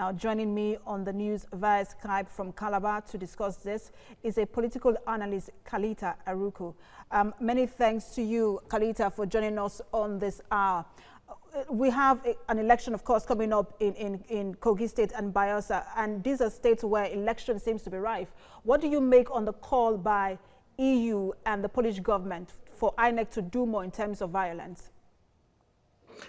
Now, joining me on the news via Skype from Calabar to discuss this is a political analyst, Kalita Aruku. Many thanks to you, Kalita, for joining us on this hour. We have an election, of course, coming up in Kogi State and Bayelsa, and these are states where election seems to be rife. What do you make on the call by EU and the Polish government for INEC to do more in terms of violence?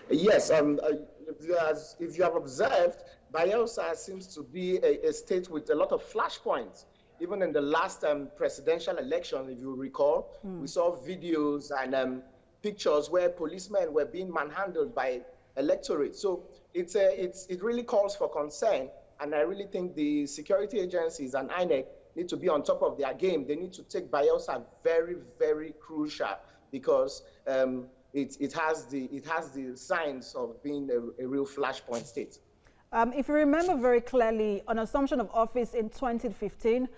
Yes, if you have observed, Bayelsa seems to be a state with a lot of flashpoints. Even in the last presidential election, if you recall, we saw videos and pictures where policemen were being manhandled by electorate. So it really calls for concern, and I really think the security agencies and INEC need to be on top of their game. They need to take Bayelsa very, very crucial, because it has the signs of being a real flashpoint state. If you remember very clearly, on assumption of office in 2015,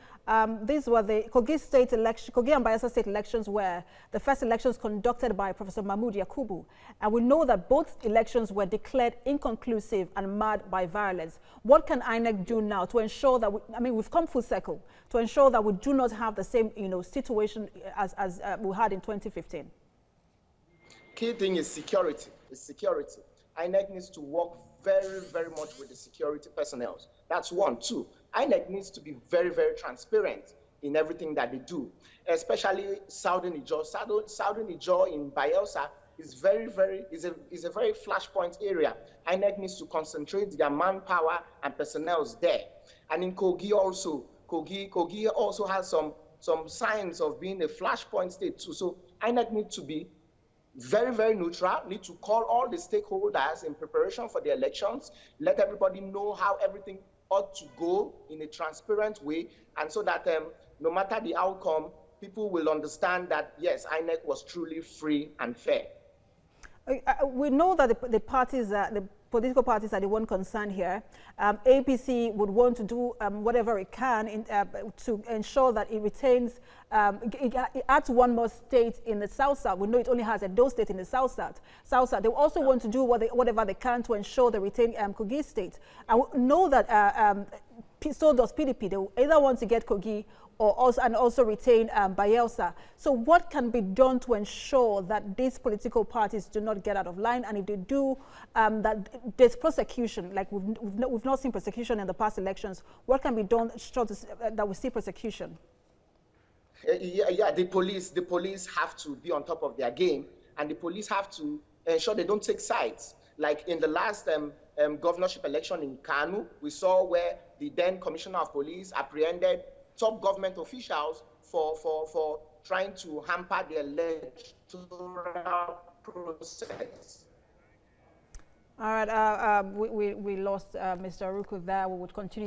these were the Kogi State election, Kogi and Bayelsa state elections were the first elections conducted by Professor Mahmoud Yakubu. And we know that both elections were declared inconclusive and marred by violence. What can INEC do now to ensure that, we've come full circle, to ensure that we do not have the same, situation as we had in 2015? Key thing is security. INEC needs to work very, very much with the security personnel. That's one. Two, INEC needs to be very, very transparent in everything that they do, especially Southern Ijaw. Southern Ijaw in Bayelsa is a very flashpoint area. INEC needs to concentrate their manpower and personnel there. And in Kogi also, Kogi also has some signs of being a flashpoint state too. So INEC needs to be very, very neutral, need to call all the stakeholders in preparation for the elections, let everybody know how everything ought to go in a transparent way, and so that no matter the outcome, people will understand that, yes, INEC was truly free and fair. We know that the parties, the political parties are the one concerned here. APC would want to do whatever it can to ensure that it retains, it adds one more state in the South-South. We know it only has a Edo state in the South-South. They also want to do whatever they can to ensure they retain Kogi State. I know that so does PDP. They either want to get Kogi or also retain Bayelsa. So what can be done to ensure that these political parties do not get out of line, and if they do, that there's prosecution? Like we've not seen prosecution in the past elections. What can be done that we see prosecution? Yeah, the police have to be on top of their game, and the police have to ensure they don't take sides. Like in the last governorship election in Kanu, we saw where the then commissioner of police apprehended top government officials for trying to hamper the electoral process. All right, we lost Mr. Aruku there. We would continue.